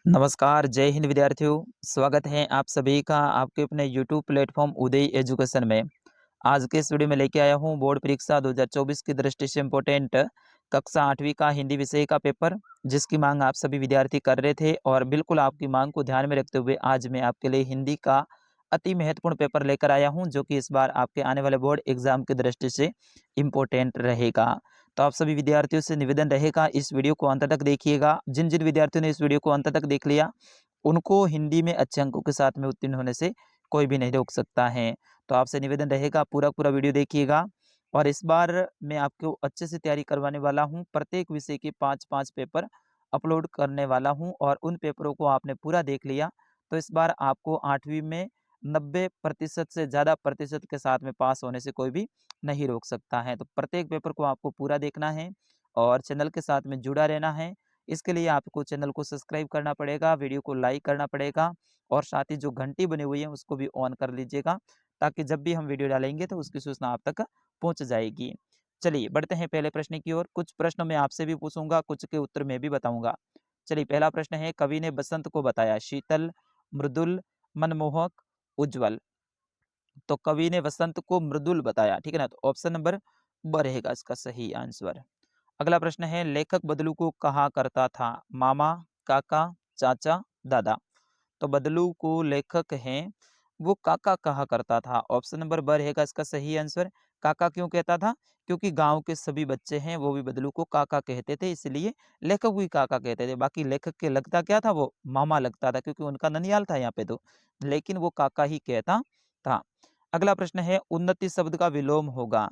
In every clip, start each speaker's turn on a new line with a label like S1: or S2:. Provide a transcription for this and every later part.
S1: नमस्कार, जय हिंद विद्यार्थियों। स्वागत है आप सभी का आपके अपने यूट्यूब प्लेटफॉर्म उदय एजुकेशन में। आज के इस वीडियो में लेके आया हूँ बोर्ड परीक्षा 2024 की दृष्टि से इम्पोर्टेंट कक्षा 8वीं का हिंदी विषय का पेपर, जिसकी मांग आप सभी विद्यार्थी कर रहे थे। और बिल्कुल आपकी मांग को ध्यान में रखते हुए आज मैं आपके लिए हिंदी का अति महत्वपूर्ण पेपर लेकर आया हूं, जो कि इस बार आपके आने वाले बोर्ड एग्जाम की दृष्टि से इम्पोर्टेंट रहेगा। तो आप सभी विद्यार्थियों से निवेदन रहेगा, इस वीडियो को अंत तक देखिएगा। जिन जिन विद्यार्थियों ने इस वीडियो को अंत तक देख लिया, उनको हिंदी में अच्छे अंकों के साथ में उत्तीर्ण होने से कोई भी नहीं रोक सकता है। तो आपसे निवेदन रहेगा, पूरा पूरा वीडियो देखिएगा। और इस बार मैं आपको अच्छे से तैयारी करवाने वाला हूं। प्रत्येक विषय के 5-5 पेपर अपलोड करने वाला हूं, और उन पेपरों को आपने पूरा देख लिया तो इस बार आपको 8वीं में 90% से ज़्यादा प्रतिशत के साथ में पास होने से कोई भी नहीं रोक सकता है। तो प्रत्येक पेपर को आपको पूरा देखना है और चैनल के साथ में जुड़ा रहना है। इसके लिए आपको चैनल को सब्सक्राइब करना पड़ेगा, वीडियो को लाइक करना पड़ेगा, और साथ ही जो घंटी बनी हुई है उसको भी ऑन कर लीजिएगा, ताकि जब भी हम वीडियो डालेंगे तो उसकी सूचना आप तक पहुंच जाएगी। चलिए बढ़ते हैं पहले प्रश्न की ओर। कुछ प्रश्न मैं आपसे भी पूछूंगा, कुछ के उत्तर मैं भी बताऊंगा। चलिए पहला प्रश्न है, कवि ने बसंत को बताया शीतल, मृदुल, मनमोहक, उज्जवल। तो कवि ने वसंत को मृदुल बताया, ठीक है ना। तो ऑप्शन नंबर ब रहेगा इसका सही आंसर। अगला प्रश्न है, लेखक बदलू को कहा करता था, मामा, काका, चाचा, दादा। तो बदलू को लेखक हैं वो काका कहा करता था। ऑप्शन नंबर ब रहेगा इसका सही आंसर। काका क्यों कहता था? क्योंकि गांव के सभी बच्चे हैं वो भी बदलू को काका कहते थे, इसलिए लेखक भी काका कहते थे। बाकी लेखक के लगता क्या था? वो मामा लगता था, क्योंकि उनका ननियाल था यहाँ पे तो, लेकिन वो काका ही कहता था। अगला प्रश्न है, उन्नति शब्द का विलोम होगा।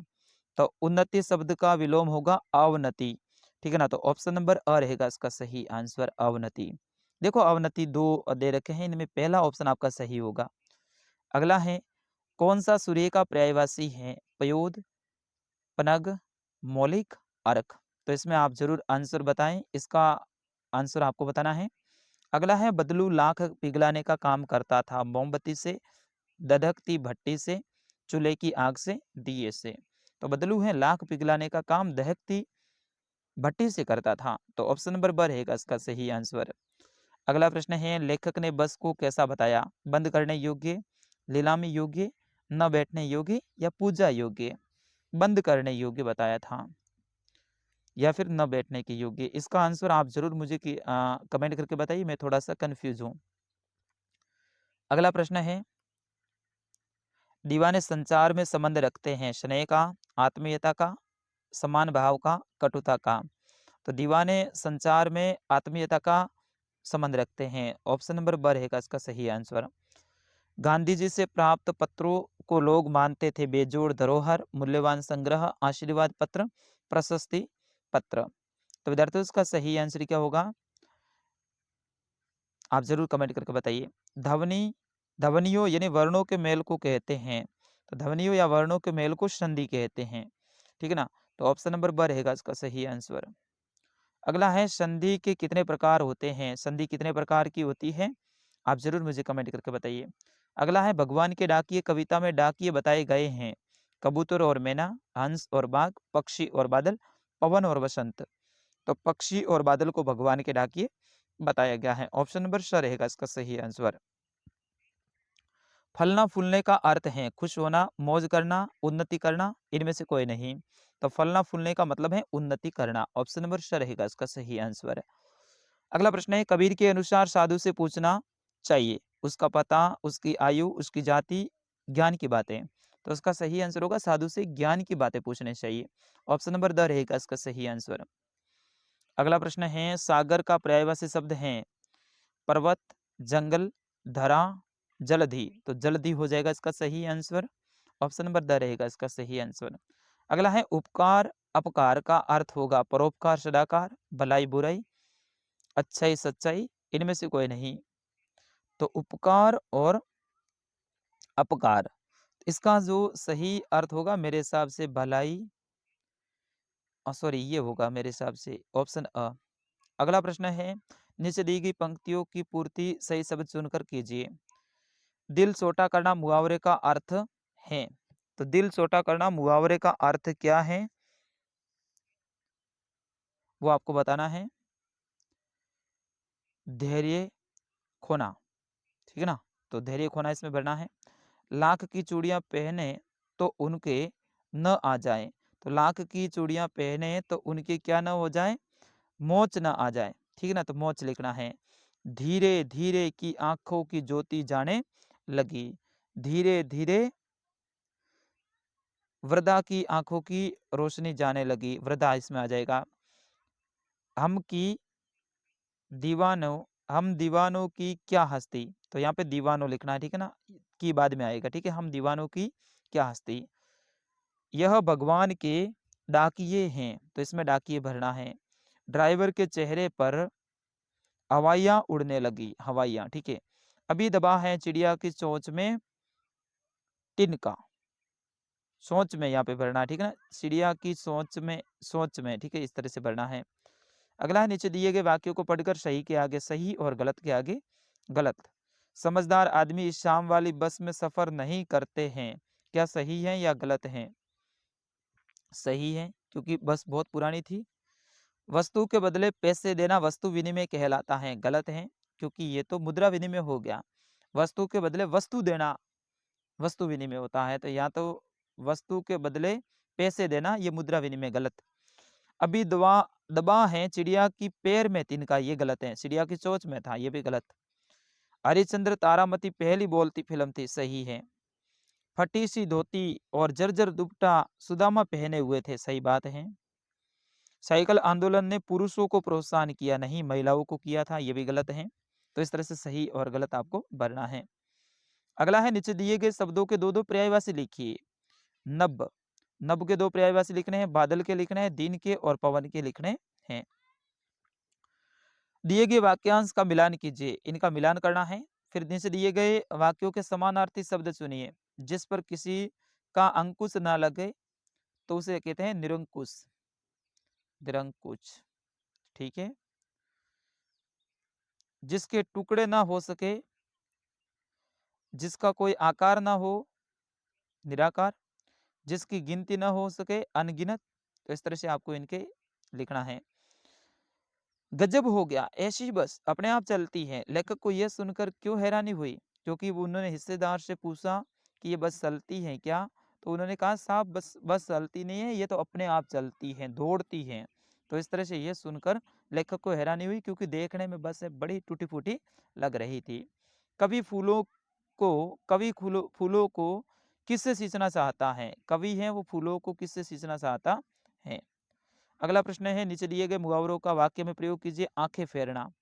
S1: तो उन्नति शब्द का विलोम होगा अवनति, ठीक है ना। तो ऑप्शन नंबर अ रहेगा इसका सही आंसर, अवनति। देखो अवनति दो दे रखे हैं, इनमें पहला ऑप्शन आपका सही होगा। अगला है, कौन सा सूर्य का पर्यायवाची है? पयोद, पनग, मौलिक, अर्क। तो इसमें आप जरूर आंसर बताएं, इसका आंसर आपको बताना है। अगला है, बदलू लाख पिघलाने का काम करता था, मोमबत्ती से, धधकती भट्टी से, चूल्हे की आग से, दिए से। तो बदलू है लाख पिघलाने का काम दहकती भट्टी से करता था। तो ऑप्शन नंबर ब रहेगा इसका सही आंसर। अगला प्रश्न है, लेखक ने बस को कैसा बताया? बंद करने योग्य, नीलामी योग्य, न बैठने योग्य, या पूजा योग्य। बंद करने योग्य बताया था, या फिर न बैठने के योग्य। इसका आंसर आप जरूर मुझे कमेंट करके बताइए, मैं थोड़ा सा कंफ्यूज हूँ। अगला प्रश्न है, दीवाने संचार में संबंध रखते हैं, स्नेह का, आत्मीयता का, समान भाव का, कटुता का। तो दीवाने संचार में आत्मीयता का संबंध रखते हैं। ऑप्शन नंबर ब रहेगा इसका सही आंसर। गांधी जी से प्राप्त पत्रों को लोग मानते थे बेजोड़ धरोहर, मूल्यवान संग्रह, आशीर्वाद पत्र, प्रशस्ति पत्र। तो विद्यार्थियों इसका सही आंसर क्या होगा? आप जरूर कमेंट करके बताइए। ध्वनि, ध्वनियों यानी वर्णों के मेल को कहते हैं। तो ध्वनियों या वर्णों के मेल को संधि कहते हैं, ठीक है ना। तो ऑप्शन नंबर ब रहेगा इसका सही आंसर। अगला है, संधि के कितने प्रकार होते हैं? संधि कितने प्रकार की होती है? आप जरूर मुझे कमेंट करके बताइए। अगला है, भगवान के डाकिये कविता में डाकिये बताए गए हैं, कबूतर और मैना, हंस और बाघ, पक्षी और बादल, पवन और वसंत। तो पक्षी और बादल को भगवान के डाकिये बताया गया है। ऑप्शन नंबर स रहेगा इसका सही आंसर। फलना फूलने का अर्थ है खुश होना, मौज करना, उन्नति करना, इनमें से कोई नहीं। तो फलना फूलने का मतलब है उन्नति करना। ऑप्शन नंबर स रहेगा इसका सही आंसर। अगला प्रश्न है, कबीर के अनुसार साधु से पूछना चाहिए उसका पता, उसकी आयु, उसकी जाति, ज्ञान की बातें। तो उसका सही आंसर होगा साधु से ज्ञान की बातें पूछनी चाहिए। ऑप्शन नंबर द रहेगा इसका सही आंसर। अगला प्रश्न है, सागर का पर्यायवाची शब्द है पर्वत, जंगल, धरा, जलधि। तो जलधि हो जाएगा इसका सही आंसर। ऑप्शन नंबर द रहेगा इसका सही आंसर। अगला है, उपकार अपकार का अर्थ होगा परोपकार, सदाकार, भलाई बुराई, अच्छाई सच्चाई, इनमें से कोई नहीं। तो उपकार और अपकार, इसका जो सही अर्थ होगा मेरे हिसाब से भलाई, सॉरी ये होगा मेरे हिसाब से ऑप्शन अ। अगला प्रश्न है, नीचे दी गई पंक्तियों की पूर्ति सही शब्द चुनकर कीजिए। दिल छोटा करना मुहावरे का अर्थ है। तो दिल छोटा करना मुहावरे का अर्थ क्या है वो आपको बताना है। धैर्य, खोना, ठीक है ना। तो धैर्य खोना इसमें भरना है। लाख की चूड़ियां पहने तो उनके न आ जाए, तो लाख की चूड़ियां पहने तो उनके क्या न हो जाए, मोच न आ जाए, ठीक है ना। तो मोच लिखना है। धीरे धीरे की आंखों की ज्योति जाने लगी, धीरे धीरे वृद्धा की आंखों की रोशनी जाने लगी, वृद्धा इसमें आ जाएगा। हम की दीवानों, हम दीवानों की क्या हस्ती, तो यहाँ पे दीवानों लिखना है, ठीक है ना, की बाद में आएगा, ठीक है। हम दीवानों की क्या हस्ती। यह भगवान के डाकिये हैं, तो इसमें डाकिये भरना है। ड्राइवर के चेहरे पर हवाइयां उड़ने लगी, हवाइयां, ठीक है। अभी दबा है चिड़िया की चोंच में तिनका, सोच में यहाँ पे भरना है, ठीक है ना। चिड़िया की सोच में, सोच में, ठीक है, इस तरह से भरना है। अगला है, नीचे दिए गए वाक्यों को पढ़कर सही के आगे सही और गलत के आगे गलत। समझदार आदमी इस शाम वाली बस में सफर नहीं करते हैं, क्या सही है या गलत है। सही है, क्योंकि बस बहुत पुरानी थी। वस्तु के बदले पैसे देना वस्तु विनिमय कहलाता है, गलत है, क्योंकि ये तो मुद्रा विनिमय हो गया। वस्तु के बदले वस्तु देना वस्तु विनिमय होता है, तो या तो वस्तु के बदले पैसे देना ये मुद्रा विनिमय, गलत। अभी दबा दबा है चिड़िया की पैर में तिनका, ये गलत है। चिड़िया की चोंच में था, ये भी गलत। हरिश्चंद्र तारामती पहली बोलती फिल्म थी, सही है। फटी सी धोती और जर्जर दुपट्टा सुदामा पहने हुए थे, सही बात है। साइकिल आंदोलन ने पुरुषों को प्रोत्साहन किया, नहीं महिलाओं को किया था, ये भी गलत है। तो इस तरह से सही और गलत आपको भरना है। अगला है, नीचे दिए गए शब्दों के दो दो पर्यायवाची लिखिए। नब, नब के दो पर्यायवाची लिखने हैं, बादल के लिखने हैं, दिन के और पवन के लिखने हैं। दिए गए वाक्यांश का मिलान कीजिए, इनका मिलान करना है। फिर नीचे दिए गए वाक्यों के समानार्थी शब्द चुनिए। जिस पर किसी का अंकुश ना लगे तो उसे कहते हैं निरंकुश, निरंकुश, ठीक है। जिसके टुकड़े ना हो सके, जिसका कोई आकार ना हो, निराकार। जिसकी गिनती ना हो सके, अनगिनत। तो इस तरह से आपको इनके लिखना है। गजब हो गया, ऐसी बस अपने आप चलती है। लेखक को यह सुनकर क्यों हैरानी हुई, क्योंकि उन्होंने हिस्सेदार से पूछा कि ये बस चलती है क्या, तो उन्होंने कहा साहब बस बस चलती नहीं है, ये तो अपने आप चलती है, दौड़ती है। तो इस तरह से यह सुनकर लेखक को हैरानी हुई, क्योंकि देखने में बस बड़ी टूटी फूटी लग रही थी। कवि फूलों को किससे सींचना चाहता है, कवि है वो फूलों को किससे सींचना चाहता है। अगला प्रश्न है, नीचे दिए गए मुहावरों का वाक्य में प्रयोग कीजिए। आंखें फेरना,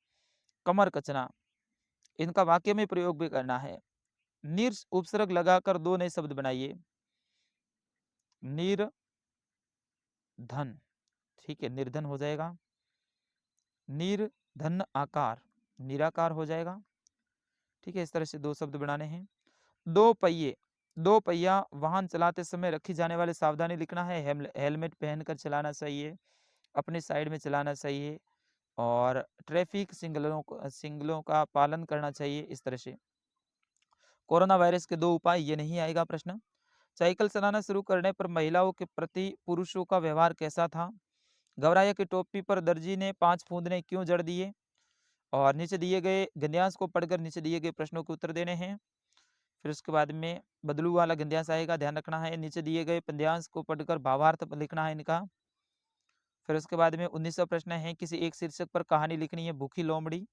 S1: कमर कचना, इनका वाक्य में प्रयोग भी करना है। निर्स उपसर्ग लगाकर दो नए शब्द बनाइए। निर्धन, ठीक है, निर्धन हो जाएगा। निर्धन आकार, निराकार हो जाएगा, ठीक है। इस तरह से दो शब्द बनाने हैं। दो पहिए, दो पहिया वाहन चलाते समय रखी जाने वाली सावधानी लिखना है। हेलमेट पहनकर चलाना चाहिए, अपनी साइड में चलाना चाहिए, और ट्रैफिक सिग्नलों का पालन करना चाहिए, इस तरह से। कोरोना वायरस के दो उपाय, ये नहीं आएगा प्रश्न। साइकिल चलाना शुरू करने पर महिलाओं के प्रति पुरुषों का व्यवहार कैसा था। घबराया की टोपी पर दर्जी ने 5 फूंदने क्यों जड़ दिए। और नीचे दिए गए गद्यांश को पढ़कर नीचे दिए गए प्रश्नों के उत्तर देने हैं। फिर उसके बाद में बदलू वाला गद्यांश आएगा, ध्यान रखना है। नीचे दिए गए पद्यांश को पढ़कर भावार्थ लिखना है इनका। फिर उसके बाद में 19वां प्रश्न है, किसी एक शीर्षक पर कहानी लिखनी है। भूखी लोमड़ी,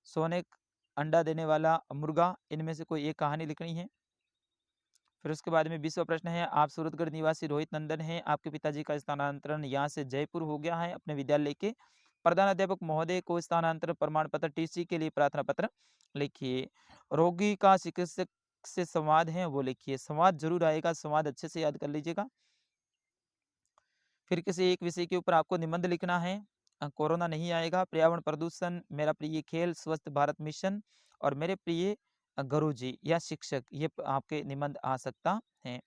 S1: सोने अंडा देने वाला मुर्गा, इनमें से कोई एक कहानी लिखनी है। फिर उसके बाद में 20वां प्रश्न है, आप सूरतगढ़ निवासी रोहित नंदन हैं, आपके पिताजी का स्थानांतरण यहाँ से जयपुर हो गया है। अपने विद्यालय के प्रधान अध्यापक महोदय को स्थानांतरण प्रमाण पत्र टीसी के लिए प्रार्थना पत्र लिखिए। रोगी का चिकित्सक से संवाद है, वो लिखिए। संवाद जरूर आएगा, संवाद अच्छे से याद कर लीजिएगा। फिर किसी एक विषय के ऊपर आपको निबंध लिखना है। कोरोना नहीं आएगा, पर्यावरण प्रदूषण, मेरा प्रिय खेल, स्वस्थ भारत मिशन, और मेरे प्रिय गुरुजी या शिक्षक, ये आपके निबंध आ सकता है।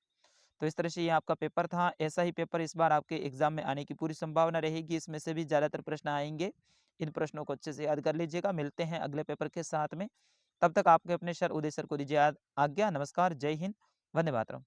S1: तो इस तरह से ये आपका पेपर था। ऐसा ही पेपर इस बार आपके एग्जाम में आने की पूरी संभावना रहेगी। इसमें से भी ज़्यादातर प्रश्न आएंगे। इन प्रश्नों को अच्छे से याद कर लीजिएगा। मिलते हैं अगले पेपर के साथ में। तब तक आपके अपने सर उदय सर को दीजिए आज्ञा। नमस्कार, जय हिंद, वंदे मातरम।